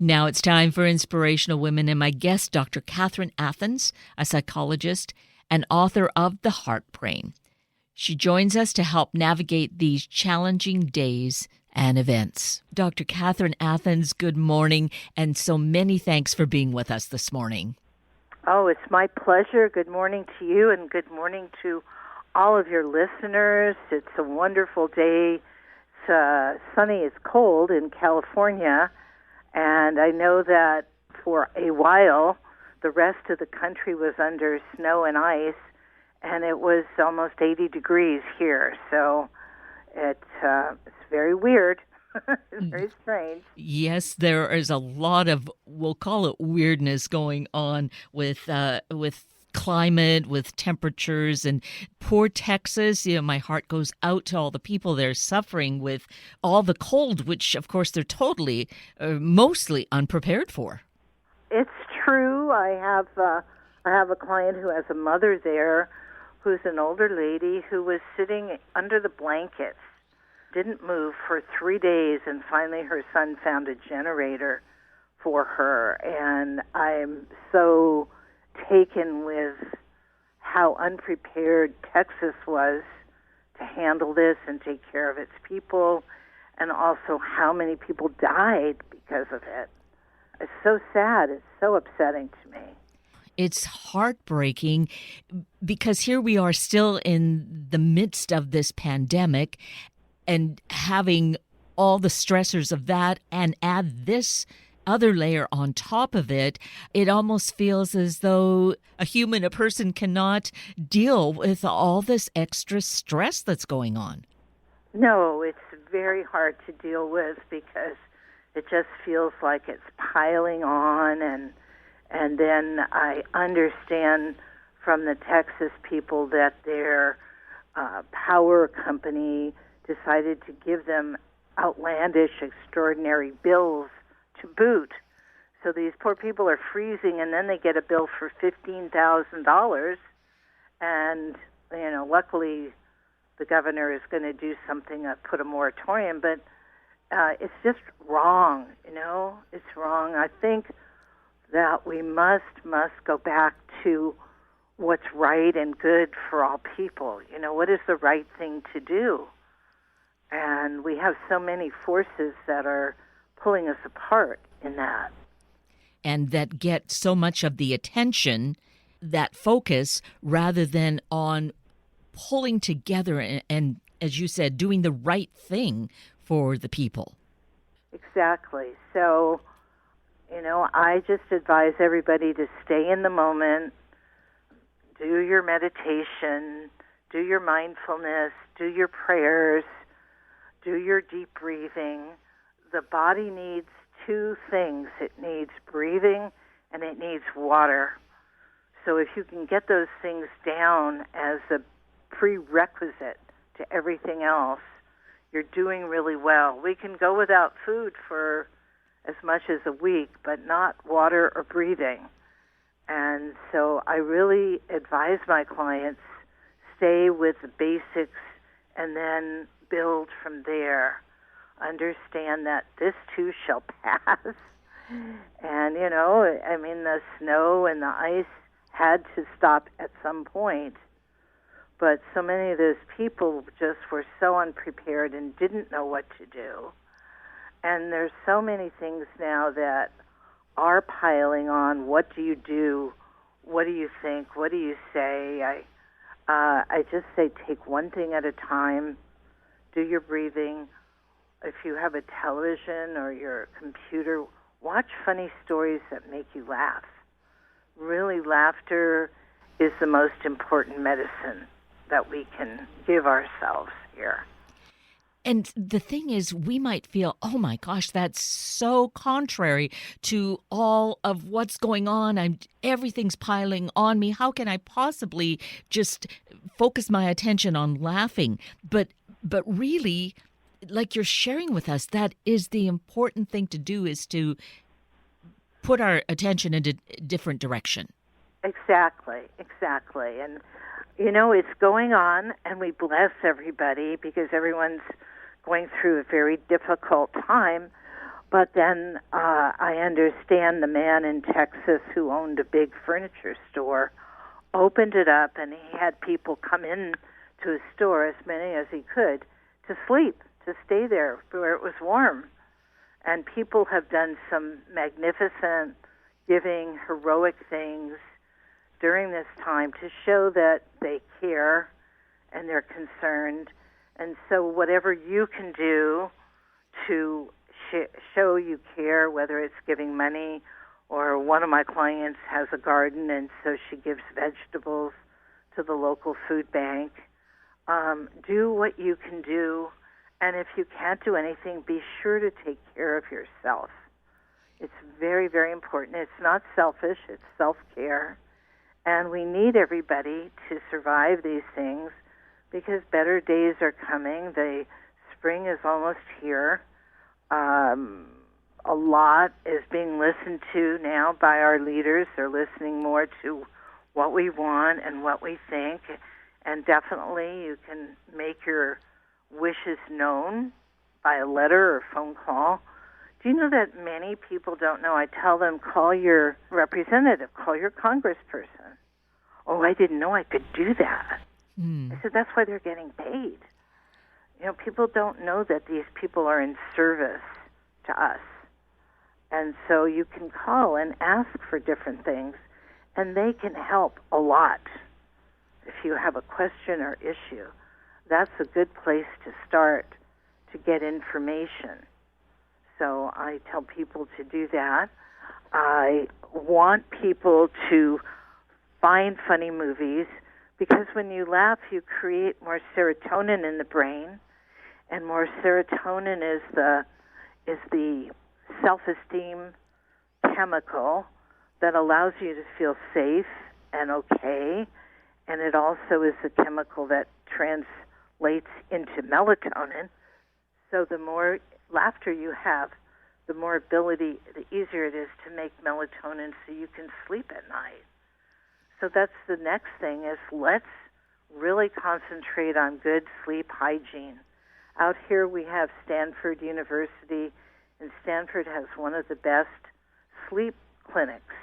Now it's time for Inspirational Women, and my guest, Dr. Catherine Athans, a psychologist and author of The Heart Brain. She joins us to help navigate these challenging days and events. Dr. Catherine Athans, good morning, and so many thanks for being with us this morning. Oh, it's my pleasure. Good morning to you, and good morning to all of your listeners. It's a wonderful day. It's sunny. It's cold in California, and I know that for a while the rest of the country was under snow and ice, and it was almost 80 degrees here. So it's very weird. It's very strange. Yes, there is a lot of, we'll call it weirdness going on with climate, with temperatures, and poor Texas. My heart goes out to all the people there suffering with all the cold, which of course they're totally, mostly unprepared for. It's true. I have a client who has a mother there, who's an older lady who was sitting under the blankets, didn't move for 3 days, and finally her son found a generator for her. And I'm so taken with how unprepared Texas was to handle this and take care of its people, and also how many people died because of it. It's so sad. It's so upsetting to me. It's heartbreaking because here we are still in the midst of this pandemic and having all the stressors of that, and add this other layer on top of it. It almost feels as though a person cannot deal with all this extra stress that's going on. No, it's very hard to deal with because it just feels like it's piling on, and then I understand from the Texas people that their power company decided to give them outlandish, extraordinary bills to boot. So these poor people are freezing, and then they get a bill for $15,000. And, luckily the governor is going to do something, put a moratorium, but it's just wrong, It's wrong. I think that we must go back to what's right and good for all people. What is the right thing to do? And we have so many forces that are pulling us apart in that. And that get so much of the attention, that focus, rather than on pulling together and, as you said, doing the right thing for the people. Exactly. So, I just advise everybody to stay in the moment, do your meditation, do your mindfulness, do your prayers, do your deep breathing. The body needs two things. It needs breathing and it needs water. So if you can get those things down as a prerequisite to everything else, you're doing really well. We can go without food for as much as a week, but not water or breathing. And so I really advise my clients, stay with the basics and then build from there. Understand that this too shall pass. And, the snow and the ice had to stop at some point. But so many of those people just were so unprepared and didn't know what to do. And there's so many things now that are piling on. What do you do? What do you think? What do you say? I just say take one thing at a time. Do your breathing. If you have a television or your computer, watch funny stories that make you laugh. Really, laughter is the most important medicine that we can give ourselves here. And the thing is, we might feel, oh my gosh, that's so contrary to all of what's going on. Everything's piling on me. How can I possibly just focus my attention on laughing? But really, like you're sharing with us, that is the important thing to do, is to put our attention in a different direction. Exactly. And, it's going on, and we bless everybody because everyone's going through a very difficult time. But then I understand the man in Texas who owned a big furniture store opened it up, and he had people come in to his store, as many as he could, to sleep, to stay there where it was warm. And people have done some magnificent, giving, heroic things during this time to show that they care and they're concerned. And so whatever you can do to show you care, whether it's giving money, or one of my clients has a garden, and so she gives vegetables to the local food bank. Do what you can do, and if you can't do anything, be sure to take care of yourself. It's very, very important. It's not selfish, it's self-care. And we need everybody to survive these things because better days are coming. The spring is almost here. A lot is being listened to now by our leaders. They're listening more to what we want and what we think. And definitely you can make your wishes known by a letter or phone call. Do you know that many people don't know? I tell them, call your representative, call your congressperson. Oh, I didn't know I could do that. I said, that's why they're getting paid. You know, people don't know that these people are in service to us. And so you can call and ask for different things, and they can help a lot. If you have a question or issue, that's a good place to start to get information. So I tell people to do that. I want people to find funny movies because when you laugh, you create more serotonin in the brain, and more serotonin is the self-esteem chemical that allows you to feel safe and okay, and it also is the chemical that translates into melatonin. So the more laughter you have, the more ability, the easier it is to make melatonin so you can sleep at night. So that's the next thing is let's really concentrate on good sleep hygiene. Out here we have Stanford University, and Stanford has one of the best sleep clinics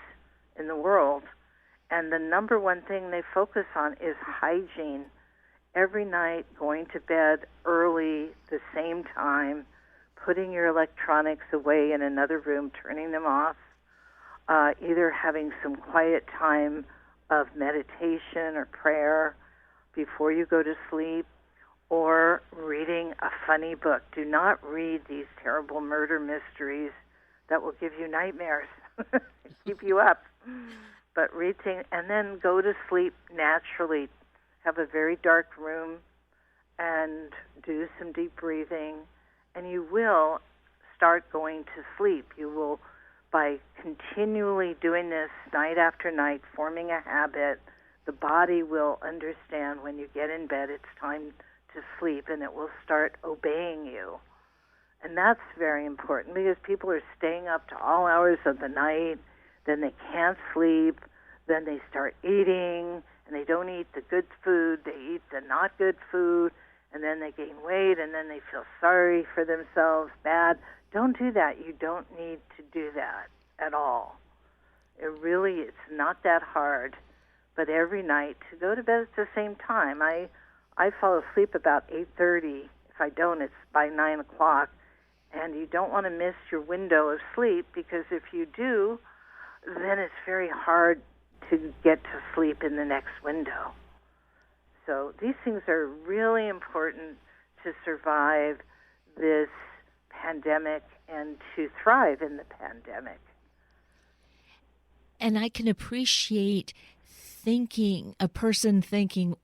in the world. And the number one thing they focus on is hygiene. Every night, going to bed early, the same time, putting your electronics away in another room, turning them off, either having some quiet time of meditation or prayer before you go to sleep, or reading a funny book. Do not read these terrible murder mysteries that will give you nightmares, keep you up. But read things, and then go to sleep naturally. Have a very dark room and do some deep breathing, and you will start going to sleep. You will, by continually doing this night after night, forming a habit, the body will understand when you get in bed it's time to sleep, and it will start obeying you. And that's very important because people are staying up to all hours of the night, then they can't sleep, then they start eating, and they don't eat the good food, they eat the not good food, and then they gain weight, and then they feel sorry for themselves, bad. Don't do that. You don't need to do that at all. It's not that hard, but every night to go to bed at the same time. I fall asleep about 8:30. If I don't, it's by 9 o'clock. And you don't want to miss your window of sleep because if you do, then it's very hard to get to sleep in the next window. So these things are really important to survive this pandemic and to thrive in the pandemic. And I can appreciate a person thinking,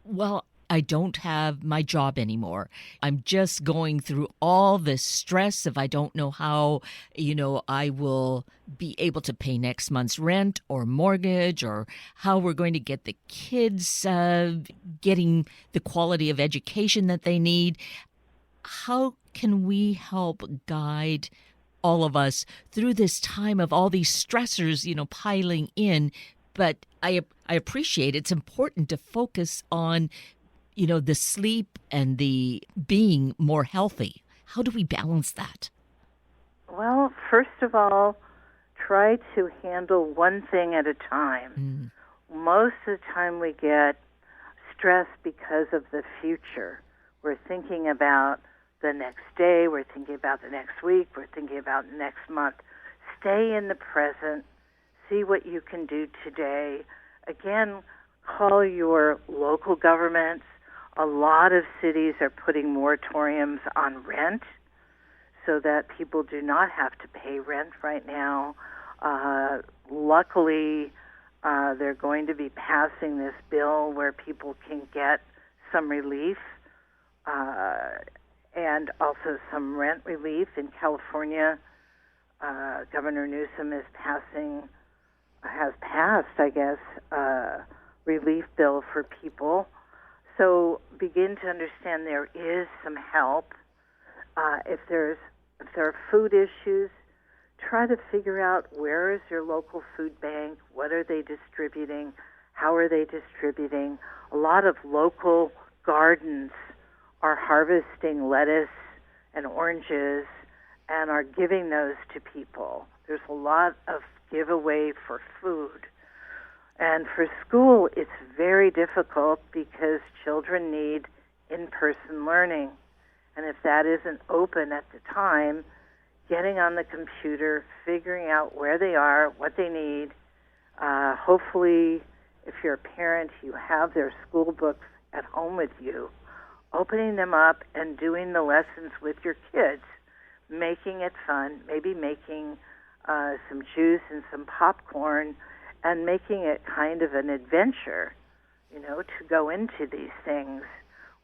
well, I don't have my job anymore. I'm just going through all this stress of I don't know how, I will be able to pay next month's rent or mortgage or how we're going to get the kids getting the quality of education that they need. How can we help guide all of us through this time of all these stressors, piling in? But I appreciate it's important to focus on the sleep and the being more healthy. How do we balance that? Well, first of all, try to handle one thing at a time. Mm. Most of the time we get stressed because of the future. We're thinking about the next day, we're thinking about the next week, we're thinking about next month. Stay in the present, see what you can do today. Again, call your local governments. A lot of cities are putting moratoriums on rent so that people do not have to pay rent right now. Luckily, they're going to be passing this bill where people can get some relief and also some rent relief. In California, Governor Newsom has passed, I guess, relief bill for people. So begin to understand there is some help. If there are food issues, try to figure out where is your local food bank, what are they distributing, how are they distributing. A lot of local gardens are harvesting lettuce and oranges and are giving those to people. There's a lot of giveaway for food. And for school, it's very difficult because children need in-person learning. And if that isn't open at the time, getting on the computer, figuring out where they are, what they need. Hopefully, if you're a parent, you have their school books at home with you, opening them up and doing the lessons with your kids, making it fun, maybe making some juice and some popcorn, and making it kind of an adventure, to go into these things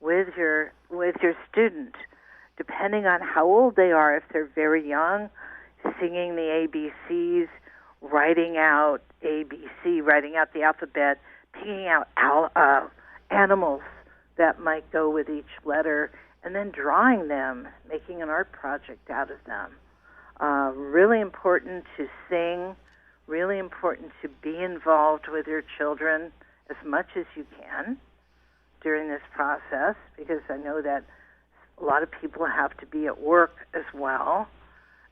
with your student, depending on how old they are. If they're very young, singing the ABCs, writing out ABC, writing out the alphabet, picking out animals that might go with each letter, and then drawing them, making an art project out of them. Really important to sing, really important to be involved with your children as much as you can during this process, because I know that a lot of people have to be at work as well.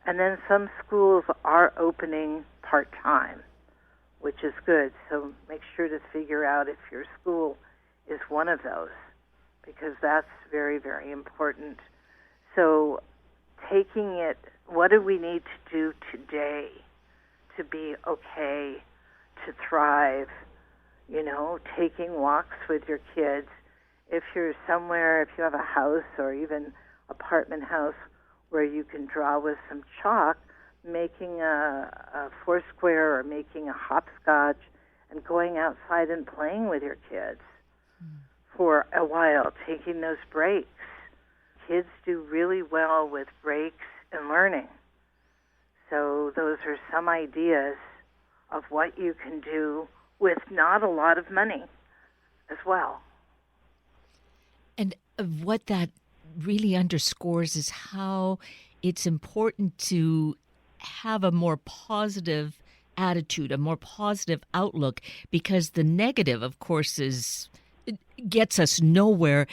And then some schools are opening part-time, which is good. So make sure to figure out if your school is one of those, because that's very, very important. So taking it, what do we need to do today to be okay, to thrive? Taking walks with your kids. If you're somewhere, if you have a house or even apartment house where you can draw with some chalk, making a foursquare or making a hopscotch and going outside and playing with your kids for a while, taking those breaks. Kids do really well with breaks and learning. So those are some ideas of what you can do with not a lot of money as well. And what that really underscores is how it's important to have a more positive attitude, a more positive outlook, because the negative, of course, gets us nowhere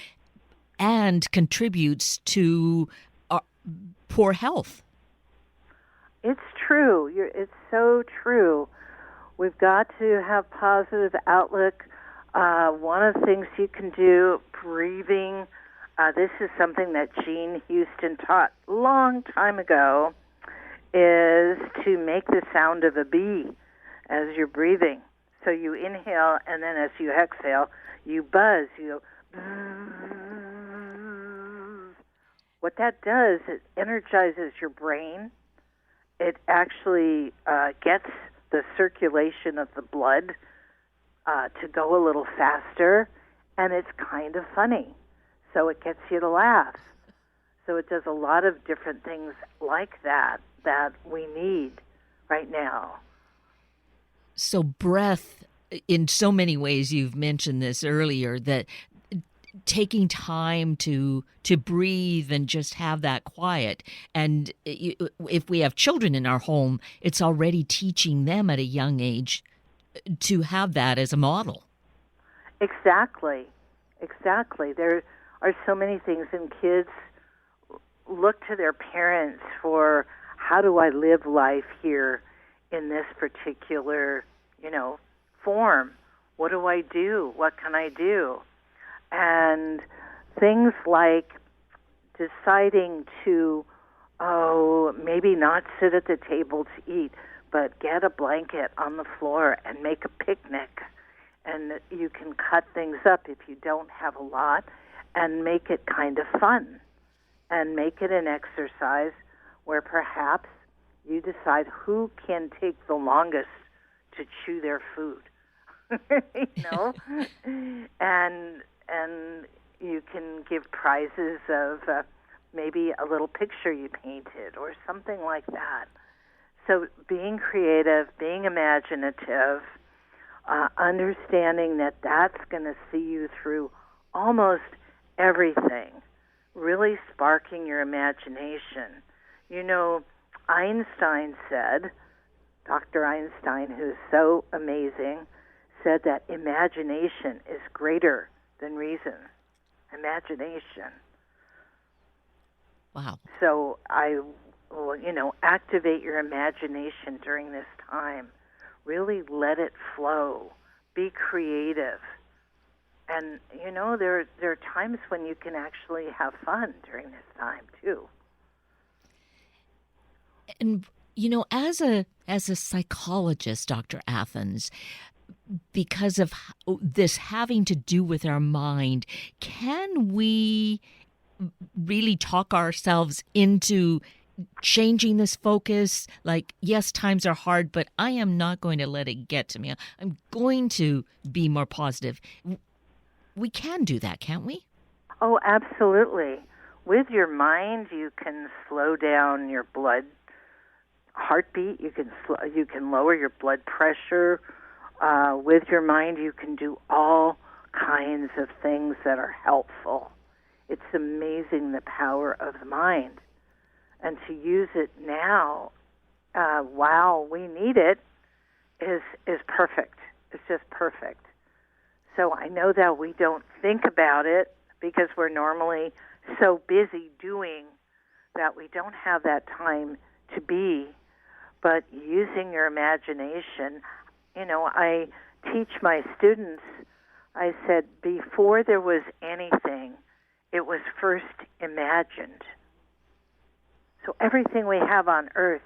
and contributes to our poor health. It's true. It's so true. We've got to have positive outlook. One of the things you can do, breathing. This is something that Jean Houston taught a long time ago, is to make the sound of a bee as you're breathing. So you inhale, and then as you exhale, you buzz. You go, what that does, it energizes your brain. It actually gets the circulation of the blood to go a little faster, and it's kind of funny. So it gets you to laugh. So it does a lot of different things like that we need right now. So breath, in so many ways, you've mentioned this earlier, that taking time to breathe and just have that quiet. And if we have children in our home, it's already teaching them at a young age to have that as a model. Exactly. There are so many things, and kids look to their parents for how do I live life here in this particular, form? What do I do? What can I do? And things like deciding to, maybe not sit at the table to eat, but get a blanket on the floor and make a picnic. And you can cut things up if you don't have a lot and make it kind of fun and make it an exercise where perhaps you decide who can take the longest to chew their food. you know, and you can give prizes of maybe a little picture you painted or something like that. So being creative, being imaginative, understanding that that's going to see you through almost everything, really sparking your imagination. Einstein said, Dr. Einstein, who's so amazing, said that imagination is greater than reason. Imagination. Wow. So I will, activate your imagination during this time. Really let it flow. Be creative. And, there are times when you can actually have fun during this time, too. And, as a psychologist, Dr. Athens, because of this having to do with our mind, can we really talk ourselves into changing this focus? Like, yes, times are hard, but I am not going to let it get to me. I'm going to be more positive. We can do that, can't we? Oh, absolutely. With your mind, you can slow down your blood heartbeat. You can lower your blood pressure. With your mind, you can do all kinds of things that are helpful. It's amazing the power of the mind. And to use it now, while we need it, is perfect. It's just perfect. So I know that we don't think about it because we're normally so busy doing that we don't have that time to be. But using your imagination, I teach my students, I said, before there was anything, it was first imagined. So everything we have on earth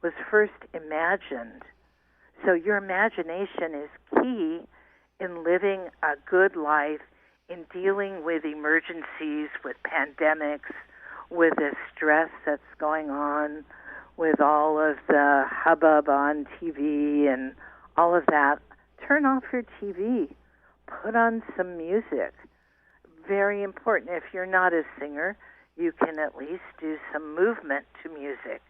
was first imagined. So your imagination is key in living a good life, in dealing with emergencies, with pandemics, with the stress that's going on, with all of the hubbub on TV and all of that. Turn off your TV. Put on some music. Very important. If you're not a singer, you can at least do some movement to music.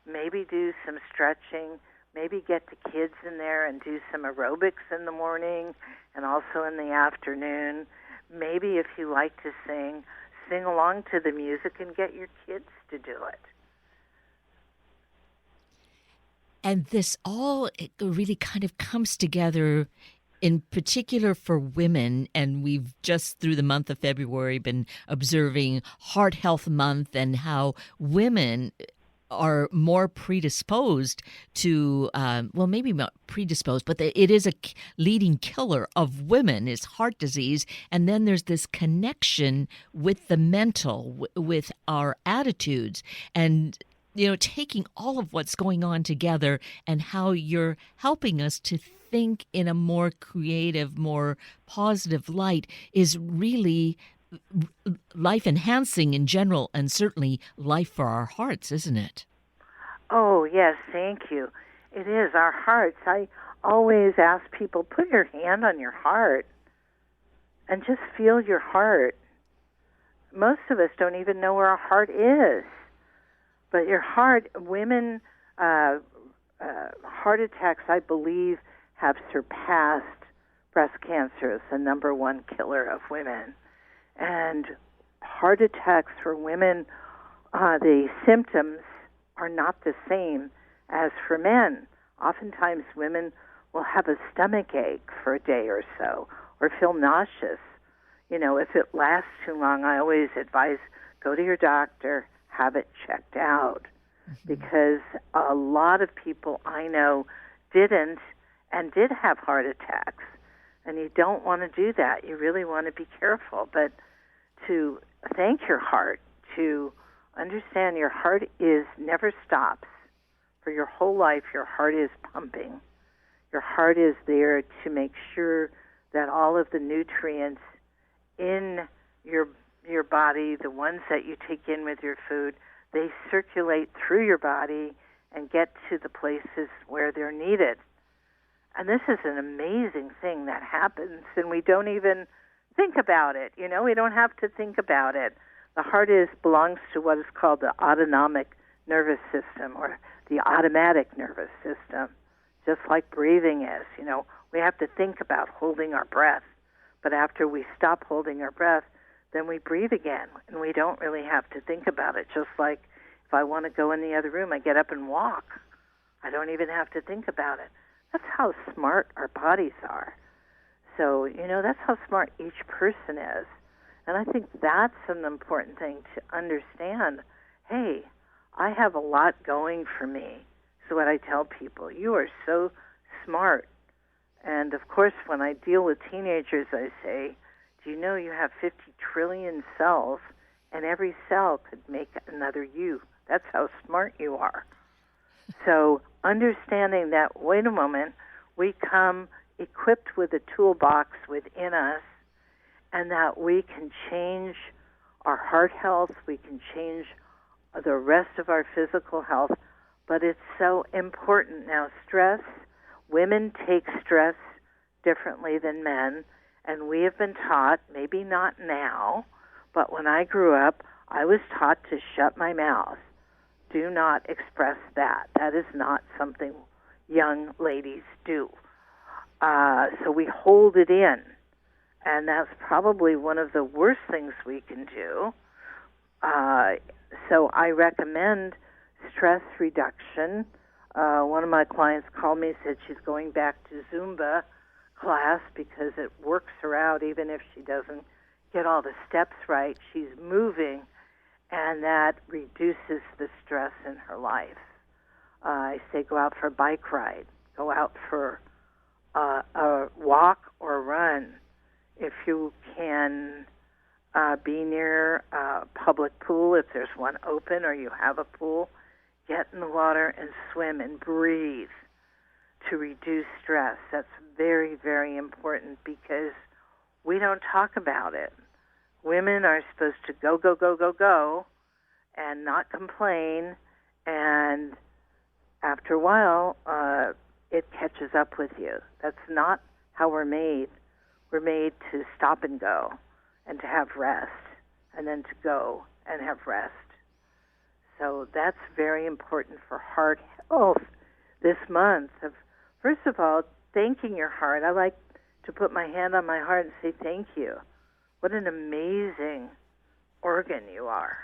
Maybe do some stretching. Maybe get the kids in there and do some aerobics in the morning and also in the afternoon. Maybe if you like to sing along to the music and get your kids to do it. And this all really kind of comes together in particular for women, and we've just through the month of February been observing Heart Health Month and how women are more predisposed to, maybe not predisposed, but it is a leading killer of women is heart disease. And then there's this connection with the mental, with our attitudes, and taking all of what's going on together and how you're helping us to think in a more creative, more positive light is really life enhancing in general, and certainly life for our hearts, isn't it? Oh, yes, thank you. It is our hearts. I always ask people, put your hand on your heart and just feel your heart. Most of us don't even know where our heart is. But your heart, women, heart attacks, I believe, have surpassed breast cancer as the number one killer of women. And heart attacks for women, the symptoms are not the same as for men. Oftentimes women will have a stomach ache for a day or so or feel nauseous. If it lasts too long, I always advise go to your doctor, have it checked out. because a lot of people I know didn't and did have heart attacks. And you don't want to do that. You really want to be careful. But to thank your heart, to understand your heart is never stops. For your whole life, your heart is pumping. Your heart is there to make sure that all of the nutrients in your body, the ones that you take in with your food, they circulate through your body and get to the places where they're needed. And this is an amazing thing that happens, and we don't even think about it. You know, we don't have to think about it. The heart belongs to what is called the autonomic nervous system, or the automatic nervous system, just like breathing is. You know, we have to think about holding our breath, but after we stop holding our breath, then we breathe again, and we don't really have to think about it. Just like if I want to go in the other room, I get up and walk. I don't even have to think about it. That's how smart our bodies are. So, you know, that's how smart each person is. And I think that's an important thing to understand. Hey, I have a lot going for me. So what I tell people, you are so smart. And, of course, when I deal with teenagers, I say, do you know you have 50 trillion cells, and every cell could make another you? That's how smart you are. So understanding that, wait a moment, we come equipped with a toolbox within us, and that we can change our heart health, we can change the rest of our physical health, but it's so important. Now, stress, women take stress differently than men, and we have been taught, maybe not now, but when I grew up, I was taught to shut my mouth. Do not express that. That is not something young ladies do. So we hold it in, and that's probably one of the worst things we can do. So I recommend stress reduction. One of my clients called me and said she's going back to Zumba class because it works her out even if she doesn't get all the steps right. She's moving, and that reduces the stress in her life. I say go out for a bike ride, go out for a walk or run. If you can be near a public pool, if there's one open or you have a pool, get in the water and swim and breathe to reduce stress. That's very, very important because we don't talk about it. Women are supposed to go, go, go, go, go, and not complain, and after a while, it catches up with you. That's not how we're made. We're made to stop and go, and to have rest, and then to go and have rest. So that's very important for heart health this month. First of all, thanking your heart. I like to put my hand on my heart and say thank you. What an amazing organ you are,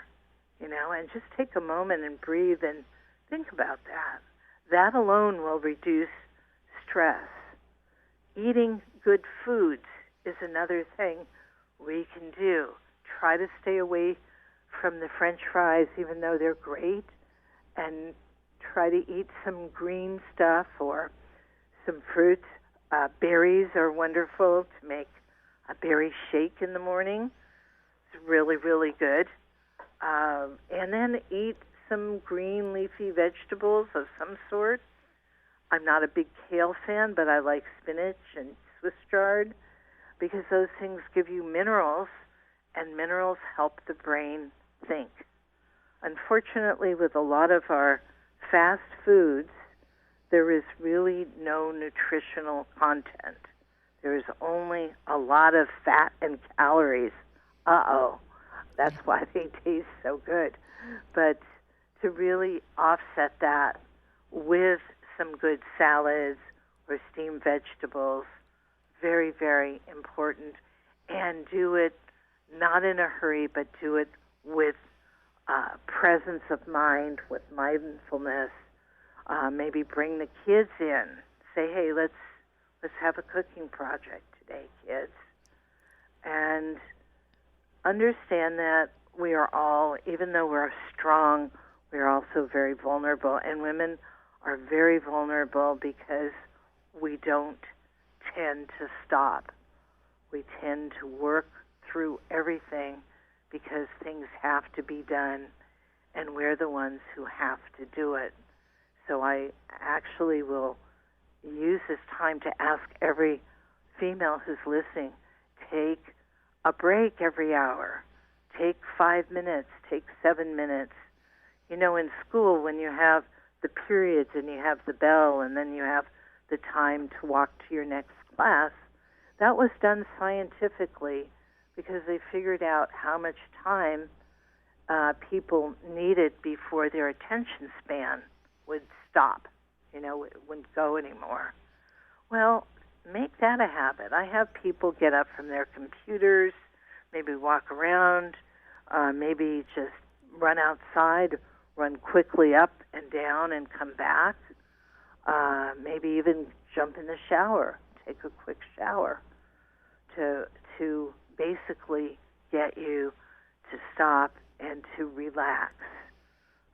you know, and just take a moment and breathe and think about that. That alone will reduce stress. Eating good foods is another thing we can do. Try to stay away from the French fries, even though they're great, and try to eat some green stuff or some fruits. Berries are wonderful to make a berry shake in the morning. It's really, really good. And then eat some green leafy vegetables of some sort. I'm not a big kale fan, but I like spinach and Swiss chard because those things give you minerals, and minerals help the brain think. Unfortunately, with a lot of our fast foods, there is really no nutritional content. There is only a lot of fat and calories. That's why they taste so good. But to really offset that with some good salads or steamed vegetables, very, very important. And do it not in a hurry, but do it with presence of mind, with mindfulness. Maybe bring the kids in. Say, hey, let's have a cooking project today, kids. And understand that we are all, even though we're strong, we're also very vulnerable. And women are very vulnerable because we don't tend to stop. We tend to work through everything because things have to be done, and we're the ones who have to do it. So I actually will use this time to ask every female who's listening, take a break every hour. Take 5 minutes, take 7 minutes. You know, in school, when you have the periods and you have the bell and then you have the time to walk to your next class, that was done scientifically because they figured out how much time people needed before their attention span would stop, it wouldn't go anymore. Well, make that a habit. I have people get up from their computers, maybe walk around, maybe just run outside, run quickly up and down and come back, maybe even jump in the shower, take a quick shower to basically get you to stop and to relax.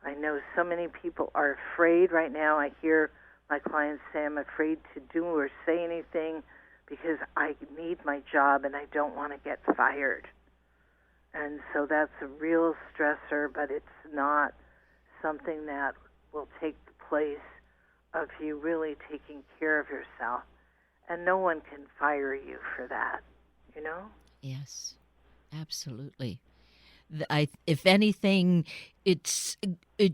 I know so many people are afraid right now. I hear my clients say, I'm afraid to do or say anything because I need my job and I don't want to get fired. And so that's a real stressor, but it's not something that will take the place of you really taking care of yourself. And no one can fire you for that, Yes, absolutely. If anything, it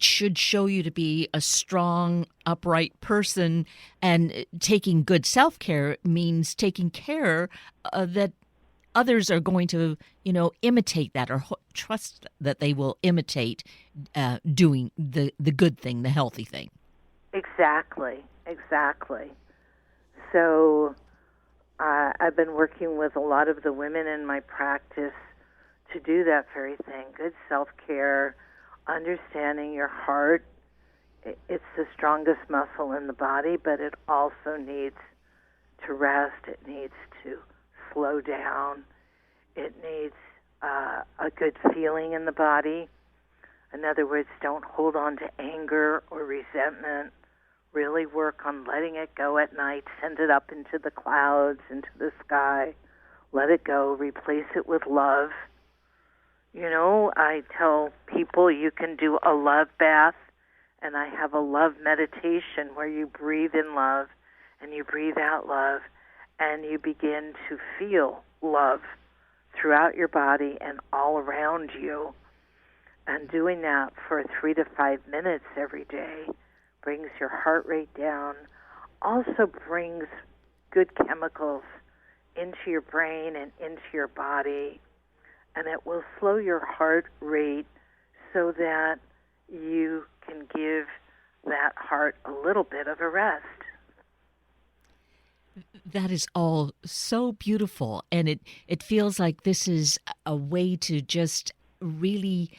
should show you to be a strong, upright person, and taking good self-care means taking care that others are going to, imitate that or trust that they will imitate doing the good thing, the healthy thing. Exactly. So I've been working with a lot of the women in my practice to do that very thing, good self-care, understanding your heart. It's the strongest muscle in the body, but it also needs to rest. It needs to slow down. It needs a good feeling in the body. In other words, don't hold on to anger or resentment. Really work on letting it go at night. Send it up into the clouds, into the sky. Let it go. Replace it with love. I tell people you can do a love bath, and I have a love meditation where you breathe in love and you breathe out love, and you begin to feel love throughout your body and all around you. And doing that for 3 to 5 minutes every day brings your heart rate down, also brings good chemicals into your brain and into your body, and it will slow your heart rate so that you can give that heart a little bit of a rest. That is all so beautiful, and it feels like this is a way to just really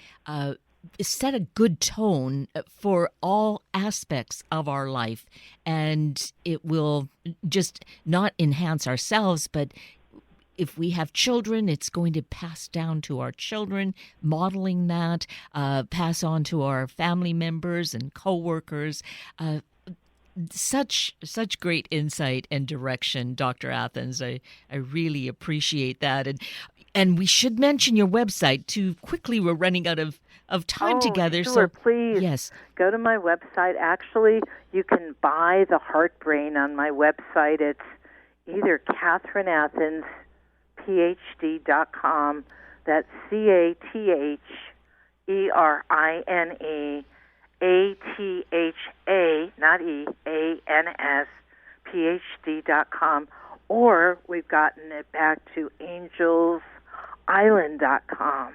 set a good tone for all aspects of our life, and it will just not enhance ourselves, but if we have children, it's going to pass down to our children, modeling that, pass on to our family members and coworkers. Such great insight and direction, Dr. Athens. I really appreciate that. And we should mention your website too. Quickly, we're running out of time together. Sure, So please. yes. Go to my website. Actually, you can buy the Heart Brain on my website. It's either Catherine Athens, PhD.com. That's CATHERINE ATHA, not E, ANS, PhD.com, or we've gotten it back to angelsisland.com.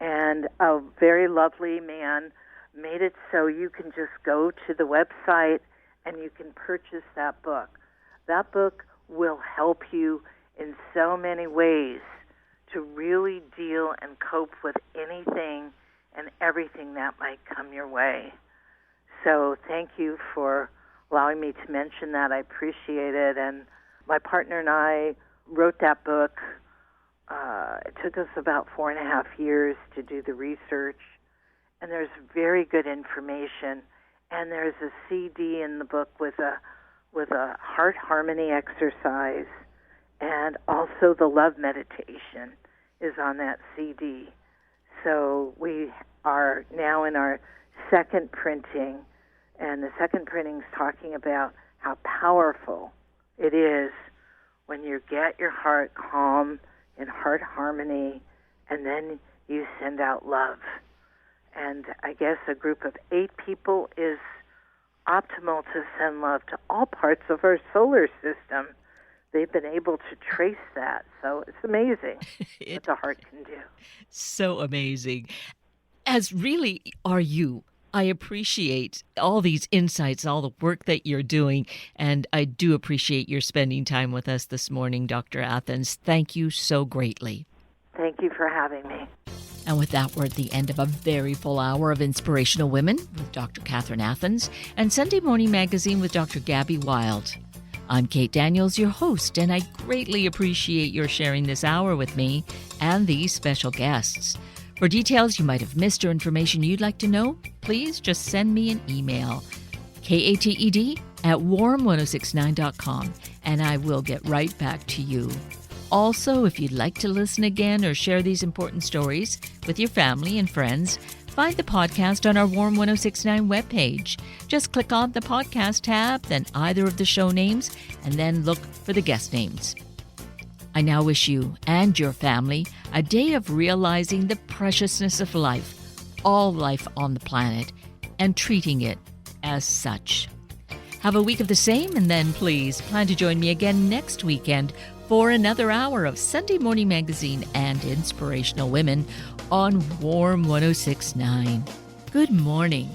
And a very lovely man made it so you can just go to the website and you can purchase that book. That book will help you in so many ways to really deal and cope with anything and everything that might come your way. So thank you for allowing me to mention that. I appreciate it. And my partner and I wrote that book. It took us about 4.5 years to do the research, and there's very good information. And there's a CD in the book with a heart harmony exercise, and also the love meditation is on that CD. So we are now in our second printing, and the second printing is talking about how powerful it is when you get your heart calm in heart harmony, and then you send out love. And I guess a group of 8 people is optimal to send love to all parts of our solar system. They've been able to trace that. So it's amazing what the heart can do. So amazing. As really are you. I appreciate all these insights, all the work that you're doing, and I do appreciate your spending time with us this morning, Dr. Athens. Thank you so greatly. Thank you for having me. And with that, we're at the end of a very full hour of Inspirational Women with Dr. Catherine Athens and Sunday Morning Magazine with Dr. Gabby Wild. I'm Kate Daniels, your host, and I greatly appreciate your sharing this hour with me and these special guests. For details you might have missed or information you'd like to know, please just send me an email, kated@warm1069.com, and I will get right back to you. Also, if you'd like to listen again or share these important stories with your family and friends, find the podcast on our Warm 1069 webpage. Just click on the podcast tab, then either of the show names, and then look for the guest names. I now wish you and your family a day of realizing the preciousness of life, all life on the planet, and treating it as such. Have a week of the same, and then please plan to join me again next weekend for another hour of Sunday Morning Magazine and Inspirational Women on Warm 1069. Good morning.